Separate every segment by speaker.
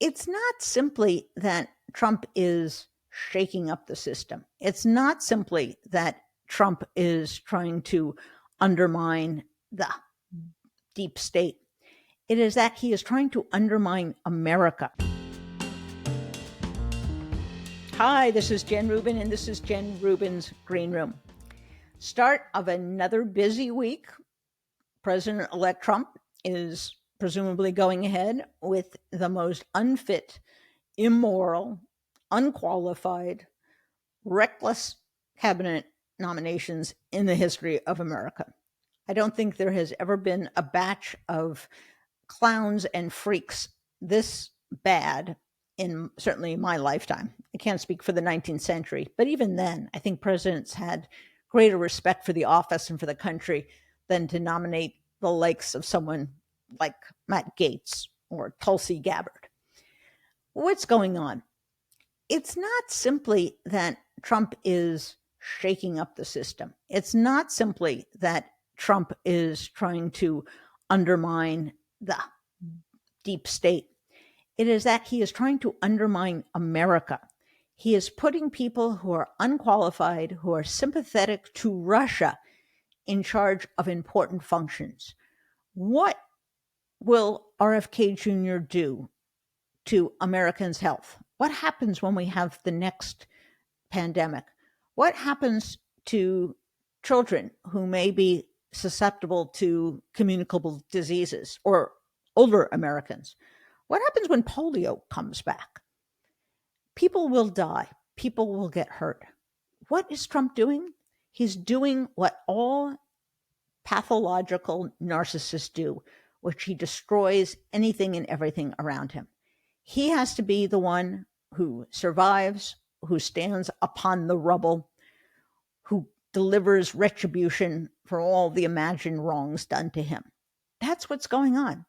Speaker 1: It's not simply that Trump is shaking up the system. It's not simply that Trump is trying to undermine the deep state. It is that he is trying to undermine America. Hi, this is Jen Rubin, and this is Jen Rubin's Green Room. Start of another busy week. President-elect Trump is presumably going ahead with the most unfit, immoral, unqualified, reckless cabinet nominations in the history of America. I don't think there has ever been a batch of clowns and freaks this bad in certainly my lifetime. I can't speak for the 19th century, but even then, I think presidents had greater respect for the office and for the country than to nominate the likes of someone like Matt Gaetz or Tulsi Gabbard. What's going on? It's not simply that Trump is shaking up the system. It's not simply that Trump is trying to undermine the deep state. It is that he is trying to undermine America. He is putting people who are unqualified, who are sympathetic to Russia, in charge of important functions. What will RFK Jr. do to Americans' health? What happens when we have the next pandemic? What happens to children who may be susceptible to communicable diseases, or older Americans? What happens when polio comes back? People will die. People will get hurt. What is Trump doing? He's doing what all pathological narcissists do, which he destroys anything and everything around him. He has to be the one who survives, who stands upon the rubble, who delivers retribution for all the imagined wrongs done to him. That's what's going on.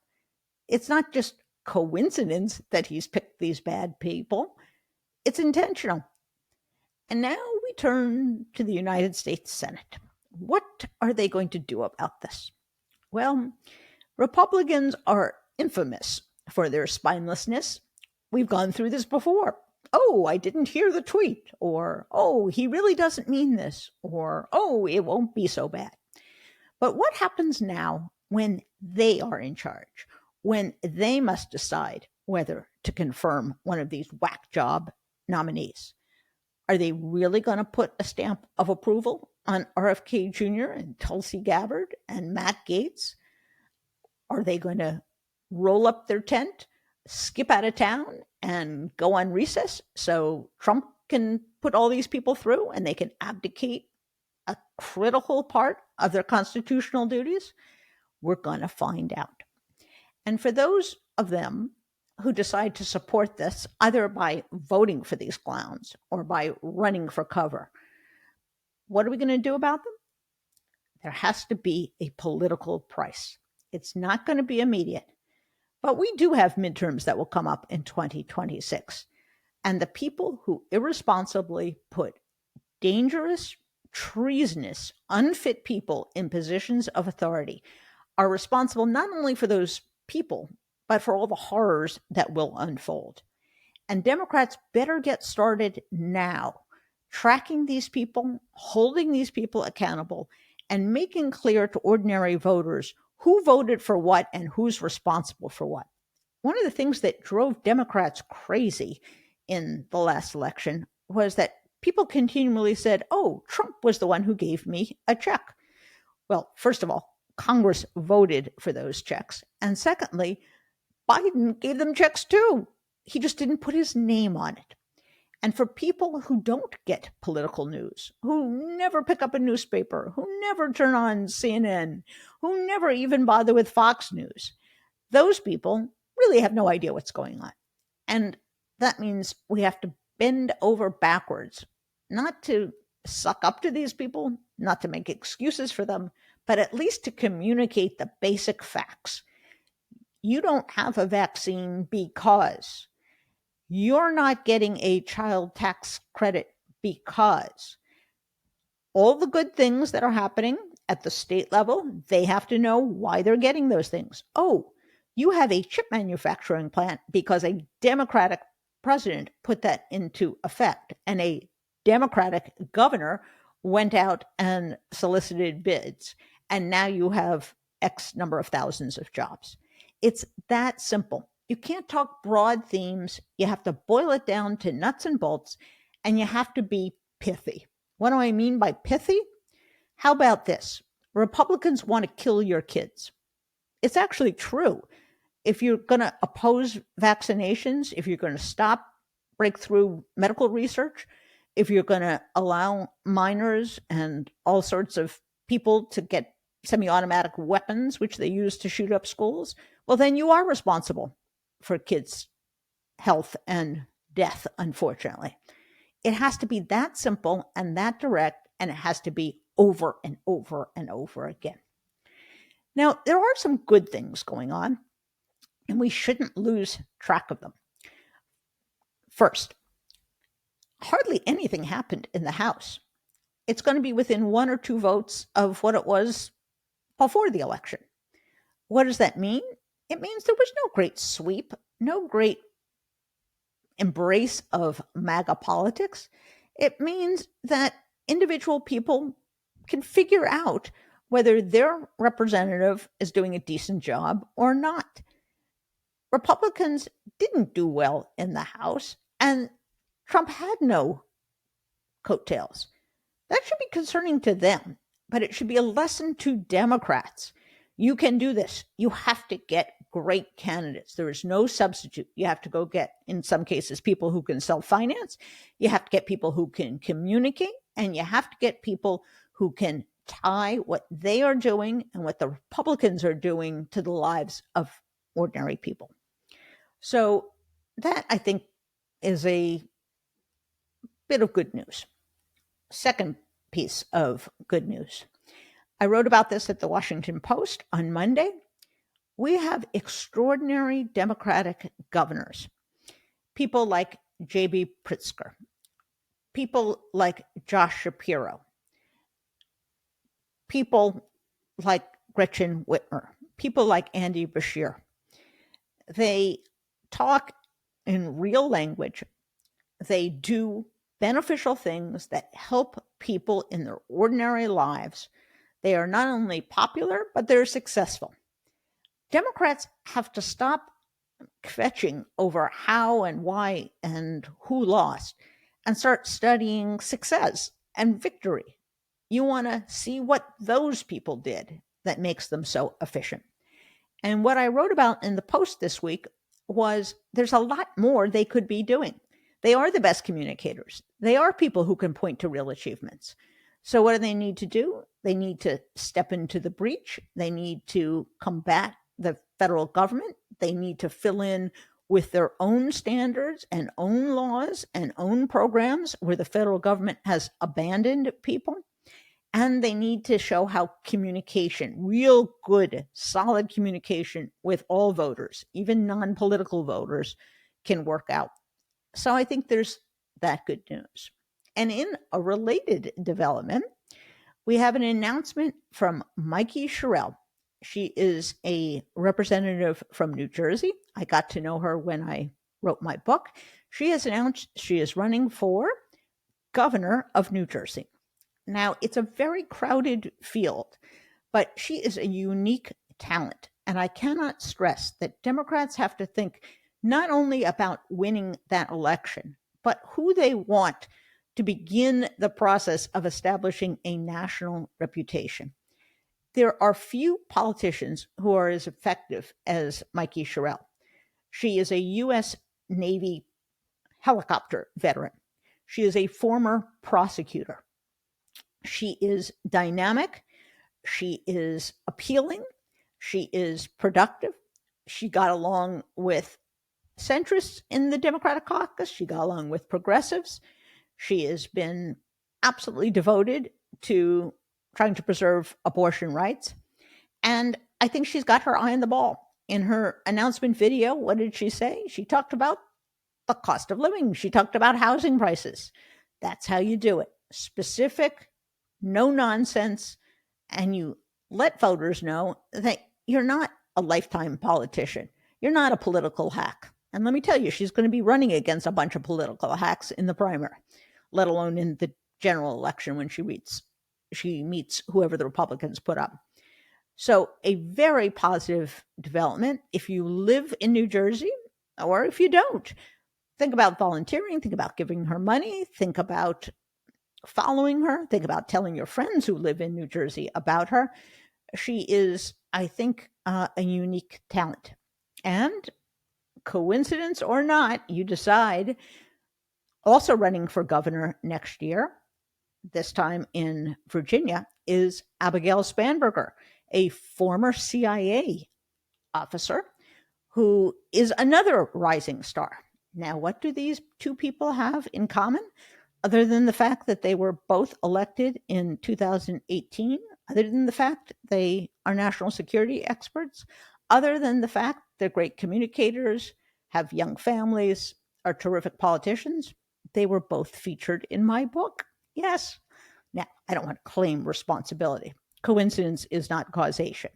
Speaker 1: It's not just coincidence that he's picked these bad people. It's intentional. And now we turn to the United States Senate. What are they going to do about this? Well, Republicans are infamous for their spinelessness. We've gone through this before. Oh, I didn't hear the tweet, or, oh, he really doesn't mean this, or, oh, it won't be so bad. But what happens now when they are in charge, when they must decide whether to confirm one of these whack job nominees? Are they really going to put a stamp of approval on RFK Jr. and Tulsi Gabbard and Matt Gaetz? Are they going to roll up their tent, skip out of town, and go on recess so Trump can put all these people through and they can abdicate a critical part of their constitutional duties? We're going to find out. And for those of them who decide to support this, either by voting for these clowns or by running for cover, what are we going to do about them? There has to be a political price. It's not going to be immediate, but we do have midterms that will come up in 2026. And the people who irresponsibly put dangerous, treasonous, unfit people in positions of authority are responsible not only for those people, but for all the horrors that will unfold. And Democrats better get started now, tracking these people, holding these people accountable, and making clear to ordinary voters who voted for what and who's responsible for what. One of the things that drove Democrats crazy in the last election was that people continually said, oh, Trump was the one who gave me a check. Well, first of all, Congress voted for those checks. And secondly, Biden gave them checks too. He just didn't put his name on it. And for people who don't get political news, who never pick up a newspaper, who never turn on CNN, who never even bother with Fox News, those people really have no idea what's going on. And that means we have to bend over backwards, not to suck up to these people, not to make excuses for them, but at least to communicate the basic facts. You don't have a vaccine because you're not getting a child tax credit because all the good things that are happening at the state level, they have to know why they're getting those things. Oh, You have a chip manufacturing plant because a Democratic president put that into effect, and a Democratic governor went out and solicited bids. And now you have X number of thousands of jobs. It's that simple. You can't talk broad themes. You have to boil it down to nuts and bolts, and you have to be pithy. What do I mean by pithy? How about this? Republicans want to kill your kids. It's actually true. If you're going to oppose vaccinations, if you're going to stop breakthrough medical research, if you're going to allow minors and all sorts of people to get semi-automatic weapons, which they use to shoot up schools, well, then you are responsible for kids' health and death, unfortunately. It has to be that simple and that direct, and it has to be over and over and over again. Now, there are some good things going on, and we shouldn't lose track of them. First, hardly anything happened in the House. It's going to be within 1 or 2 votes of what it was before the election. What does that mean? It means there was no great sweep, no great embrace of MAGA politics. It means that individual people can figure out whether their representative is doing a decent job or not. Republicans didn't do well in the House, and Trump had no coattails. That should be concerning to them, but it should be a lesson to Democrats. You can do this. You have to get great candidates. There is no substitute. You have to go get, in some cases, people who can self-finance. You have to get people who can communicate, and you have to get people who can tie what they are doing and what the Republicans are doing to the lives of ordinary people. So that, I think, is a bit of good news. Second piece of good news. I wrote about this at the Washington Post on Monday. We have extraordinary Democratic governors. People like J.B. Pritzker. People like Josh Shapiro. People like Gretchen Whitmer. People like Andy Beshear. They talk in real language. They do beneficial things that help people in their ordinary lives. They are not only popular, but they're successful. Democrats have to stop kvetching over how and why and who lost and start studying success and victory. You want to see what those people did that makes them so efficient. And what I wrote about in the Post this week was there's a lot more they could be doing. They are the best communicators. They are people who can point to real achievements. So what do they need to do? They need to step into the breach. They need to combat the federal government. They need to fill in with their own standards and own laws and own programs where the federal government has abandoned people. And they need to show how communication, real good, solid communication with all voters, even non-political voters, can work out. So I think there's that good news. And in a related development, we have an announcement from Mikey Sherrill. She is a representative from New Jersey. I got to know her when I wrote my book. She has announced she is running for governor of New Jersey. Now, it's a very crowded field, but she is a unique talent. And I cannot stress that Democrats have to think not only about winning that election, but who they want to begin the process of establishing a national reputation. There are few politicians who are as effective as Mikey Sherrill. She is a U.S. Navy helicopter veteran. She is a former prosecutor. She is dynamic. She is appealing. She is productive. She got along with centrists in the Democratic caucus. She got along with progressives. She has been absolutely devoted to trying to preserve abortion rights. And I think she's got her eye on the ball. In her announcement video, what did she say? She talked about the cost of living. She talked about housing prices. That's how you do it. Specific, no nonsense, and you let voters know that you're not a lifetime politician. You're not a political hack. And let me tell you, she's going to be running against a bunch of political hacks in the primary, let alone in the general election when she meets whoever the Republicans put up. So a very positive development. If you live in New Jersey, or if you don't, think about volunteering, think about giving her money, think about following her, think about telling your friends who live in New Jersey about her. She is, I think, a unique talent. And coincidence or not, you decide, also running for governor next year, this time in Virginia, is Abigail Spanberger, a former CIA officer who is another rising star. Now, what do these two people have in common, other than the fact that they were both elected in 2018, other than the fact they are national security experts, other than the fact they're great communicators, have young families, are terrific politicians? They were both featured in my book. Yes. Now, I don't want to claim responsibility. Coincidence is not causation.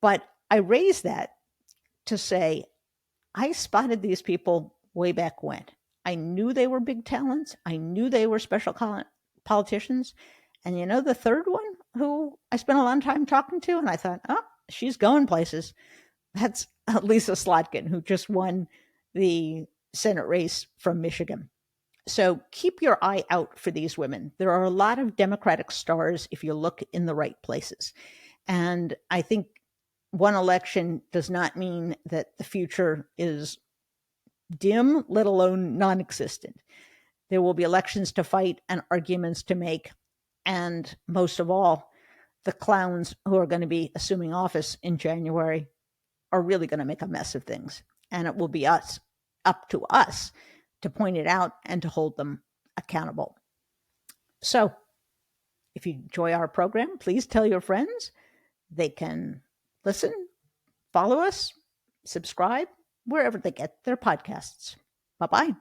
Speaker 1: But I raise that to say, I spotted these people way back when. I knew they were big talents. I knew they were special politicians. And you know, the third one who I spent a lot of time talking to, and I thought, oh, she's going places. That's Lisa Slotkin, who just won the Senate race from Michigan. So keep your eye out for these women. There are a lot of Democratic stars if you look in the right places. And I think one election does not mean that the future is dim, let alone non-existent. There will be elections to fight and arguments to make. And most of all, the clowns who are going to be assuming office in January are really going to make a mess of things. And it will be up to us to point it out and to hold them accountable. So if you enjoy our program, please tell your friends. They can listen, follow us, subscribe, wherever they get their podcasts. Bye-bye.